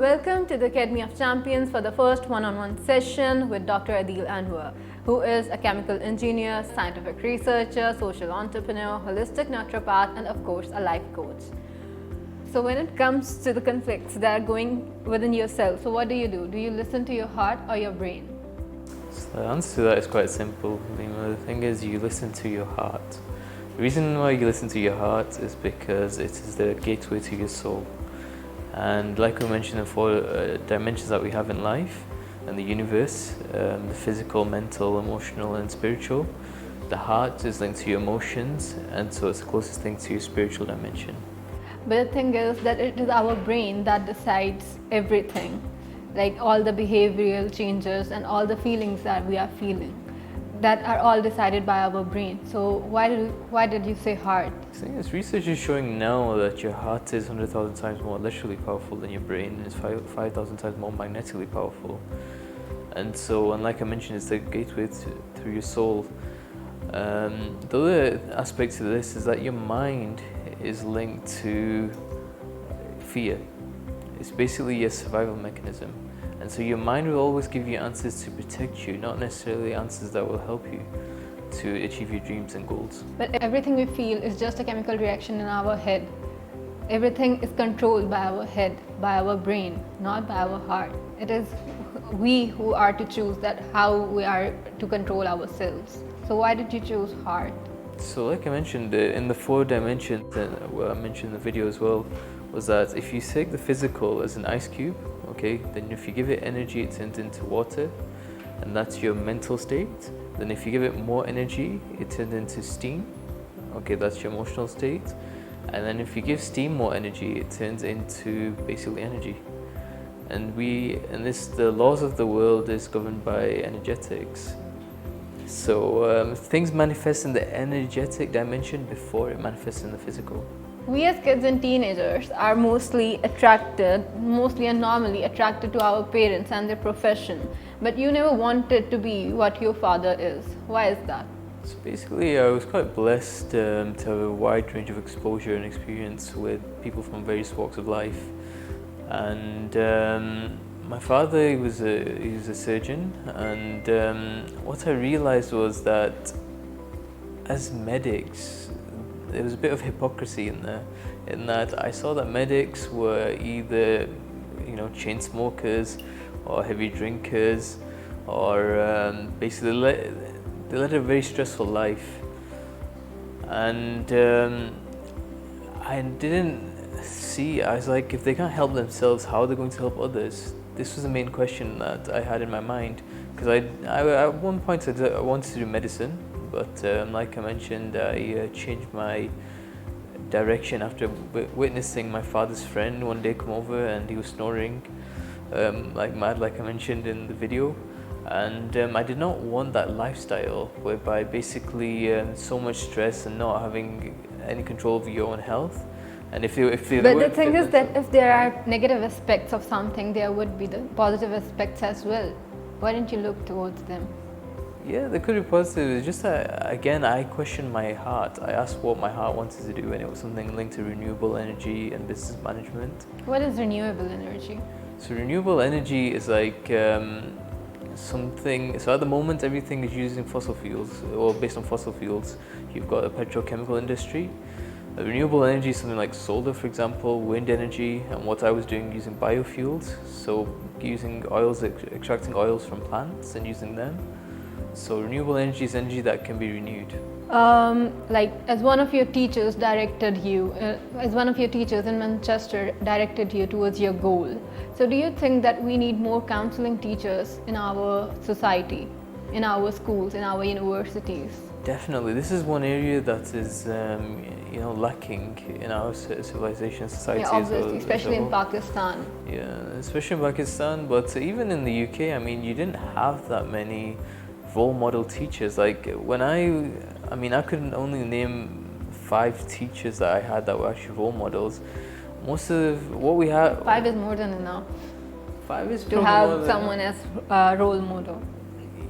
Welcome to the Academy of Champions for the first one-on-one session with Dr. Adil Anwar, who is a chemical engineer, scientific researcher, social entrepreneur, holistic naturopath, and of course a life coach. So when it comes to the conflicts that are going within yourself, so what do? Do you listen to your heart or your brain? So the answer to that is quite simple. The thing is, you listen to your heart. The reason why you listen to your heart is because it is the gateway to your soul. And like we mentioned, the four dimensions that we have in life and the universe, the physical, mental, emotional and spiritual. The heart is linked to your emotions, and so it's the closest thing to your spiritual dimension. But the thing is that it is our brain that decides everything, like all the behavioral changes and all the feelings that we are feeling, that are all decided by our brain. So why did you say heart? I think this research is showing now that your heart is 100,000 times more literally powerful than your brain, and it's 5,000 times more magnetically powerful. And so, and like I mentioned, it's the gateway through your soul. The other aspect to this is that your mind is linked to fear. It's basically your survival mechanism. And so your mind will always give you answers to protect you, not necessarily answers that will help you to achieve your dreams and goals. But everything we feel is just a chemical reaction in our head. Everything is controlled by our head, by our brain, not by our heart. It is we who are to choose that how we are to control ourselves. So why did you choose heart? So like I mentioned, in the four dimensions, what I mentioned in the video as well, was that if you take the physical as an ice cube, okay, then if you give it energy, it turns into water, and that's your mental state. Then if you give it more energy, it turns into steam, okay, that's your emotional state. And then if you give steam more energy, it turns into basically energy. And the laws of the world is governed by energetics. So things manifest in the energetic dimension before it manifests in the physical. We as kids and teenagers are mostly and normally attracted to our parents and their profession. But you never wanted to be what your father is. Why is that? So basically, I was quite blessed to have a wide range of exposure and experience with people from various walks of life. And my father, he was a surgeon, and what I realized was that as medics, there was a bit of hypocrisy in there, in that I saw that medics were either, chain smokers or heavy drinkers, or basically they led a very stressful life. And I didn't see, I was like, if they can't help themselves, how are they going to help others? This was the main question that I had in my mind, because at one point I wanted to do medicine, but like I mentioned, I changed my direction after witnessing my father's friend one day come over, and he was snoring like mad, like I mentioned in the video. And I did not want that lifestyle whereby basically so much stress and not having any control over your own health. And but the thing is that if there are negative aspects of something, there would be the positive aspects as well. Why didn't you look towards them? Yeah, there could be positive. It's just that, again, I questioned my heart. I asked what my heart wanted to do, and it was something linked to renewable energy and business management. What is renewable energy? So renewable energy is like something. So at the moment, everything is using fossil fuels, or based on fossil fuels. You've got a petrochemical industry. Renewable energy is something like solar, for example, wind energy, and what I was doing using biofuels. So using oils, extracting oils from plants and using them. So renewable energy is energy that can be renewed. Like as one of your teachers in Manchester directed you towards your goal. So do you think that we need more counseling teachers in our society, in our schools, in our universities? Definitely. This is one area that is lacking in our civilization, society. Yeah, obviously, especially in Pakistan. Yeah, especially in Pakistan, but even in the UK, you didn't have that many role model teachers. Like when I couldn't only name 5 teachers that I had that were actually role models. Most of what we had. 5 is more than enough. 5 is to have someone as a role model.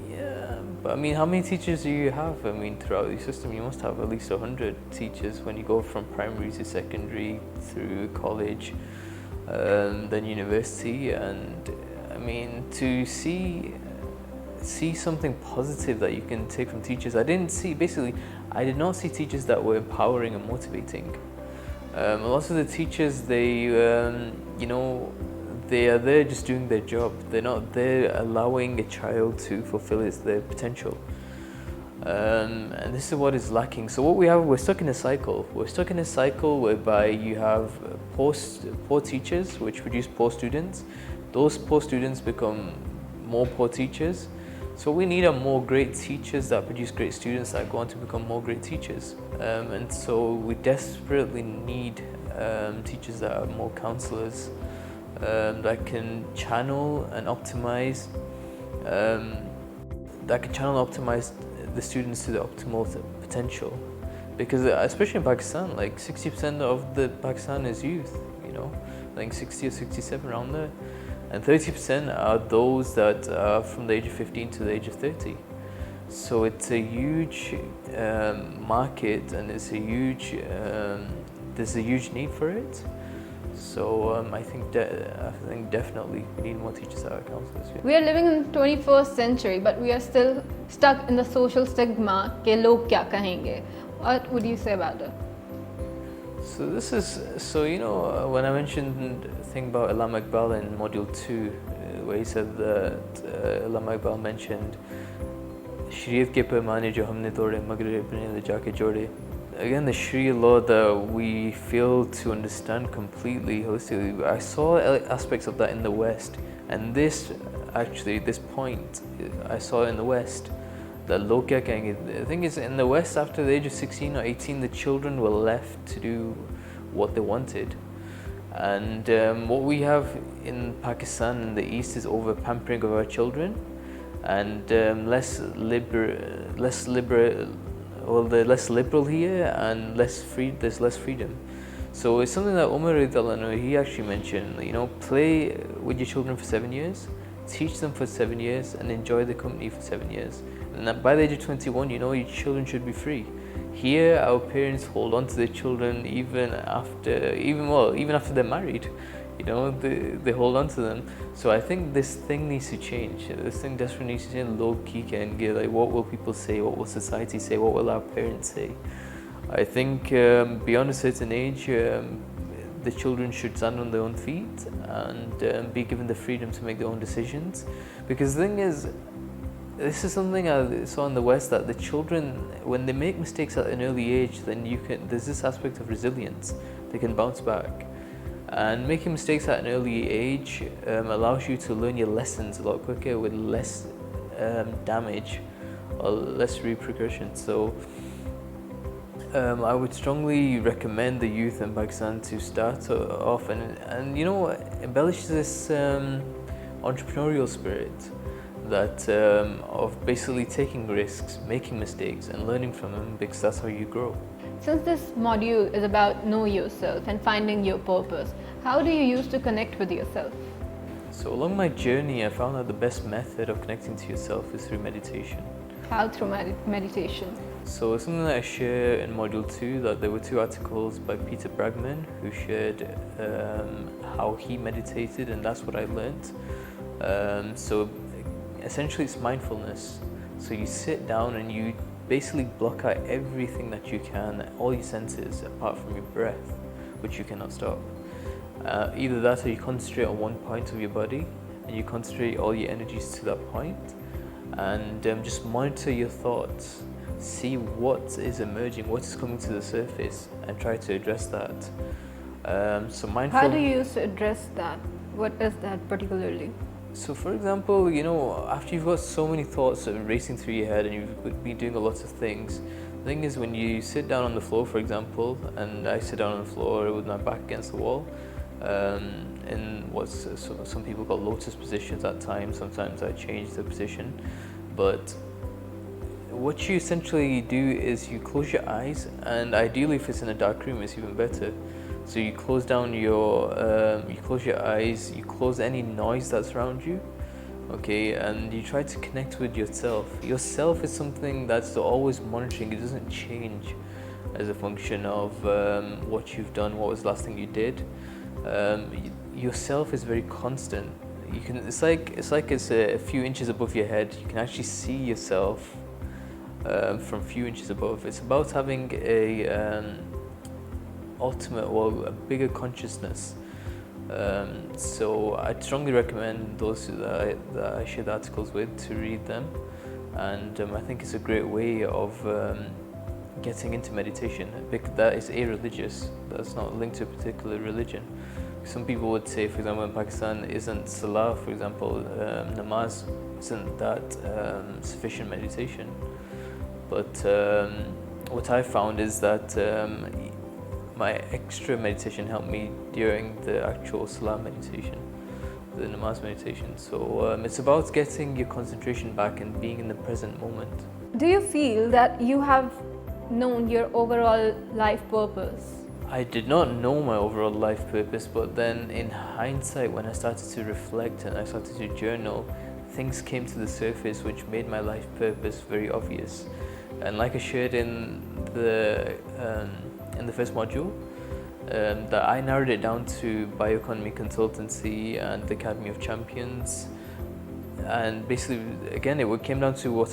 Yeah, but how many teachers do you have? Throughout the system, you must have at least 100 teachers when you go from primary to secondary through college. then university, and I mean to see something positive that you can take from teachers. I did not see teachers that were empowering and motivating. A lot of the teachers, they are there just doing their job. They're not there allowing a child to fulfill their potential. And this is what is lacking. So what we're stuck in a cycle. We're stuck in a cycle whereby you have poor teachers, which produce poor students. Those poor students become more poor teachers. So we need more great teachers that produce great students that go on to become more great teachers. And so we desperately need teachers that are more counselors, that can channel and optimize the students to the optimal potential. Because especially in Pakistan, like 60% of the Pakistan is youth, I think 60 or 67 around there. And 30% are those that are from the age of 15 to the age of 30. So it's a huge market, and there's a huge need for it. So I think definitely we need more teachers that are counselors. Yeah. We are living in the 21st century, but we are still stuck in the social stigma ke log kya kahenge. What would you say about it? When I mentioned the thing about Allama Iqbal in module 2, where he said that Allama Iqbal mentioned Shariat ke paimane jo humne tode magar apne le jaake jode. Again, the Sharia law that we fail to understand completely holistically. I saw aspects of that in the West, and this point I saw in the West. The thing is, in the West, after the age of 16 or 18, the children were left to do what they wanted. And what we have in Pakistan in the East is over pampering of our children, and they're less liberal here, and there's less freedom. So it's something that Umar he actually mentioned, play with your children for 7 years, teach them for 7 years, and enjoy the company for 7 years. And by the age of 21, your children should be free. Here, our parents hold on to their children even after they're married. They hold on to them. So I think this thing needs to change. This thing desperately needs to change. Low key can get what will people say? What will society say? What will our parents say? I think beyond a certain age, the children should stand on their own feet and be given the freedom to make their own decisions. Because the thing is, this is something I saw in the West, that the children, when they make mistakes at an early age, then there's this aspect of resilience. They can bounce back. And making mistakes at an early age allows you to learn your lessons a lot quicker with less damage or less repercussions. So I would strongly recommend the youth in Pakistan to start off and embellish this entrepreneurial spirit, that of basically taking risks, making mistakes, and learning from them, because that's how you grow. Since this module is about know yourself and finding your purpose, how do you use to connect with yourself? So along my journey, I found that the best method of connecting to yourself is through meditation. How through meditation? So it's something that I share in module 2, that there were 2 articles by Peter Bragman who shared how he meditated, and that's what I learned. So essentially it's mindfulness. So you sit down and you basically block out everything that you can, all your senses apart from your breath, which you cannot stop. Either that, or you concentrate on one point of your body and you concentrate all your energies to that point, and just monitor your thoughts, see what is emerging, what is coming to the surface, and try to address that. So mindful. How do you use to address that? What is that particularly? So for example, after you've got so many thoughts racing through your head and you've been doing a lot of things, the thing is, when you sit down on the floor, for example, and I sit down on the floor with my back against the wall, in what's some people call lotus positions at times. Sometimes I change the position, but what you essentially do is you close your eyes, and ideally if it's in a dark room, it's even better. So you close down you close your eyes, you close any noise that's around you, okay, and you try to connect with yourself. Yourself is something that's always monitoring. It doesn't change as a function of what you've done, what was the last thing you did. yourself is very constant. It's like it's a few inches above your head. You can actually see yourself from a few inches above. It's about having a bigger consciousness. So I'd strongly recommend those that I share the articles with to read them, and I think it's a great way of getting into meditation, because that is a-religious. That's not linked to a particular religion. Some people would say, for example, in Pakistan, isn't salah, for example, namaz, isn't that sufficient meditation? But what I found is that my extra meditation helped me during the actual salah meditation, the namaz meditation. So it's about getting your concentration back and being in the present moment. Do you feel that you have known your overall life purpose? I did not know my overall life purpose, but then in hindsight, when I started to reflect and I started to journal, things came to the surface which made my life purpose very obvious. And like I shared in the first module, that I narrowed it down to bioeconomy consultancy and the Academy of Champions. And basically, again, it came down to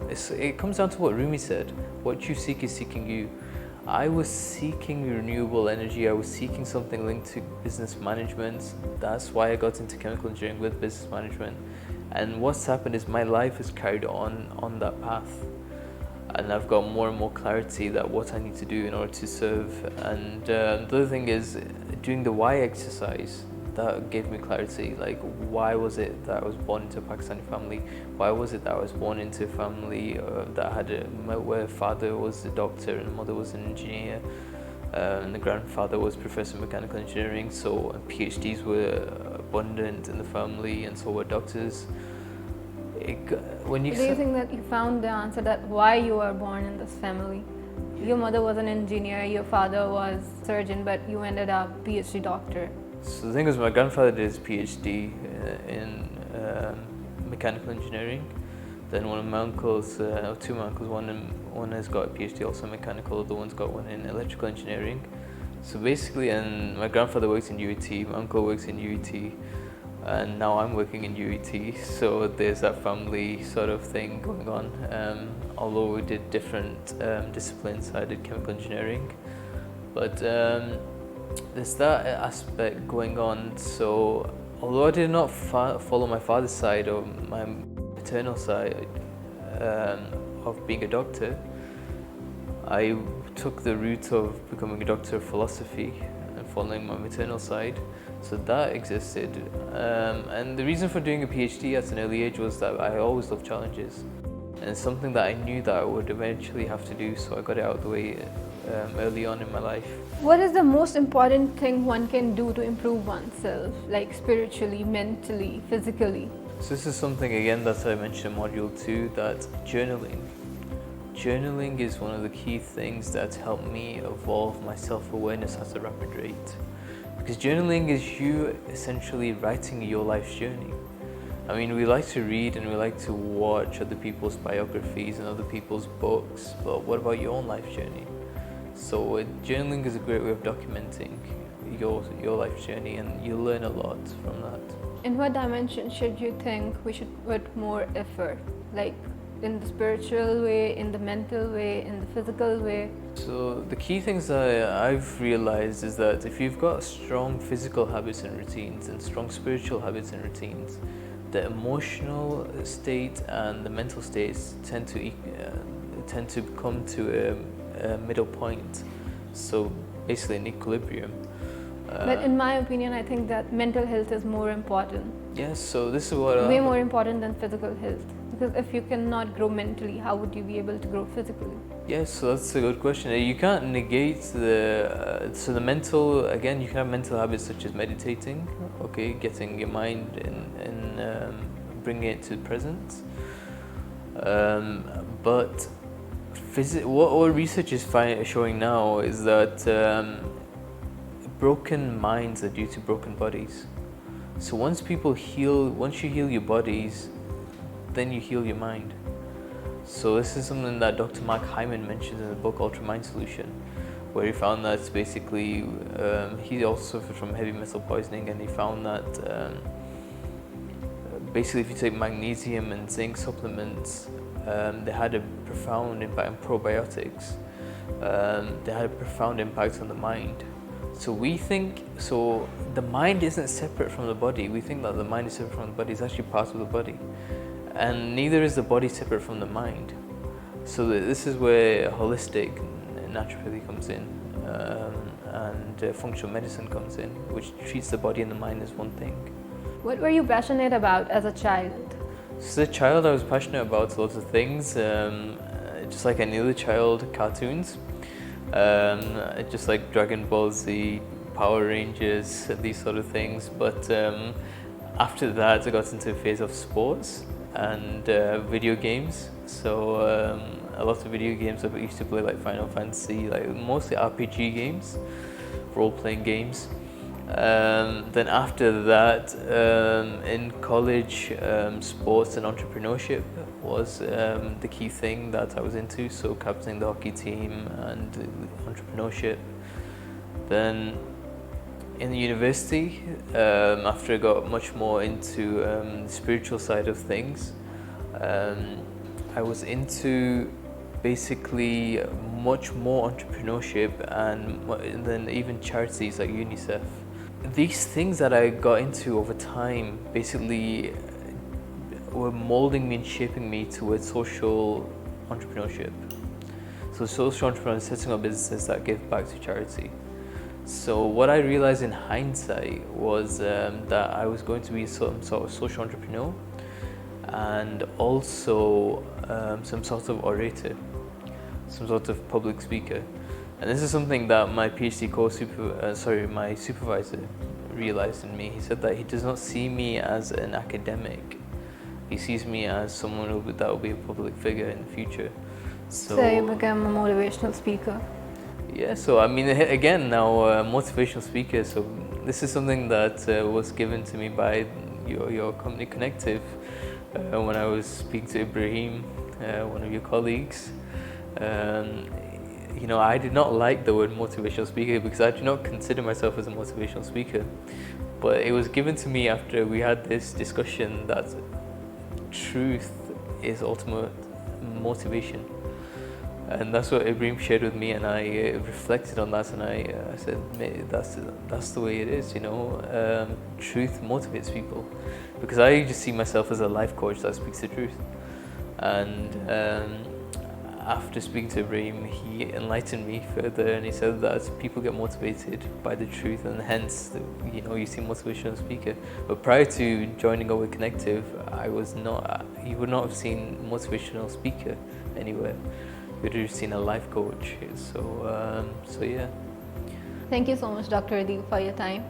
it comes down to what Rumi said: what you seek is seeking you. I was seeking renewable energy. I was seeking something linked to business management. That's why I got into chemical engineering with business management. And what's happened is my life has carried on that path. And I've got more and more clarity that what I need to do in order to serve. And the other thing is, doing the why exercise, that gave me clarity. Like, why was it that I was born into a Pakistani family? Why was it that I was born into a family that had where father was a doctor and mother was an engineer, and the grandfather was professor of mechanical engineering? So PhDs were abundant in the family, and so were doctors. Do you think that you found the answer that why you were born in this family? Your mother was an engineer, your father was a surgeon, but you ended up PhD doctor. So the thing is, my grandfather did his PhD in mechanical engineering. Then one of my uncles, two of my uncles, one has got a PhD also in mechanical, the other one's got one in electrical engineering. So basically, and my grandfather works in UET, my uncle works in UET, and now I'm working in UET. So there's that family sort of thing going on. Although we did different disciplines, I did chemical engineering, but there's that aspect going on. So although I did not follow my father's side or my paternal side of being a doctor, I took the route of becoming a doctor of philosophy and following my maternal side. So that existed. And the reason for doing a PhD at an early age was that I always loved challenges. And it's something that I knew that I would eventually have to do, so I got it out of the way early on in my life. What is the most important thing one can do to improve oneself, like spiritually, mentally, physically? So this is something, again, that I mentioned in Module 2, that journaling. Journaling is one of the key things that helped me evolve my self-awareness at a rapid rate. Because journaling is you essentially writing your life's journey. I mean, we like to read and we like to watch other people's biographies and other people's books, but what about your own life journey? So journaling is a great way of documenting your life journey, and you learn a lot from that. In what dimension should you think we should put more effort? Like in the spiritual way, in the mental way, in the physical way? So the key things that I've realized is that if you've got strong physical habits and routines and strong spiritual habits and routines, the emotional state and the mental states tend to come to a middle point. So basically an equilibrium. But in my opinion, I think that mental health is more important. Yes, so this is what way more important than physical health. Because if you cannot grow mentally, how would you be able to grow physically? Yes, so that's a good question. You can't negate the mental, again, you can have mental habits such as meditating, okay, getting your mind in bringing it to the present. But what research is showing now is that broken minds are due to broken bodies. So once you heal your bodies, then you heal your mind. So this is something that Dr. Mark Hyman mentions in the book Ultra Mind Solution, where he found that basically he also suffered from heavy metal poisoning, and he found that basically if you take magnesium and zinc supplements, they had a profound impact on probiotics. They had a profound impact on the mind. So we think, so the mind isn't separate from the body. We think that the mind is separate from the body. It's actually part of the body. And neither is the body separate from the mind. So this is where holistic naturopathy comes in, and functional medicine comes in, which treats the body and the mind as one thing. What were you passionate about as a child? So as a child, I was passionate about lots of things, just like any other child, cartoons. Just like Dragon Ball Z, Power Rangers, these sort of things. But after that, I got into a phase of sports and video games. So a lot of video games I used to play, like Final Fantasy, like mostly RPG games, role-playing games. Then after that, in college, sports and entrepreneurship was the key thing that I was into, so captaining the hockey team and entrepreneurship. Then in the university, after I got much more into the spiritual side of things, I was into basically much more entrepreneurship and then even charities like UNICEF. These things that I got into over time basically were molding me and shaping me towards social entrepreneurship. So social entrepreneurship is setting up businesses that give back to charity. So what I realized in hindsight was that I was going to be some sort of social entrepreneur and also some sort of orator, some sort of public speaker. And this is something that my PhD my supervisor realized in me. He said that he does not see me as an academic. He sees me as someone that will be a public figure in the future. So you became a motivational speaker. Yeah, so I mean, again, now motivational speaker. So this is something that was given to me by your company Connective when I was speaking to Ibrahim, one of your colleagues. You know, I did not like the word motivational speaker because I do not consider myself as a motivational speaker. But it was given to me after we had this discussion that truth is ultimate motivation. And that's what Ibrahim shared with me, and I reflected on that, and I said, that's the way it is, you know. Truth motivates people, because I just see myself as a life coach that speaks the truth. And after speaking to Ibrahim, he enlightened me further, and he said that people get motivated by the truth, and hence, you know, you see motivational speaker. But prior to joining up with Connective, I was not. You would not have seen motivational speaker anywhere. You would have seen a life coach. So yeah. Thank you so much, Dr. Adil, for your time.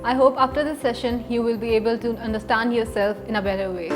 I hope after this session, you will be able to understand yourself in a better way.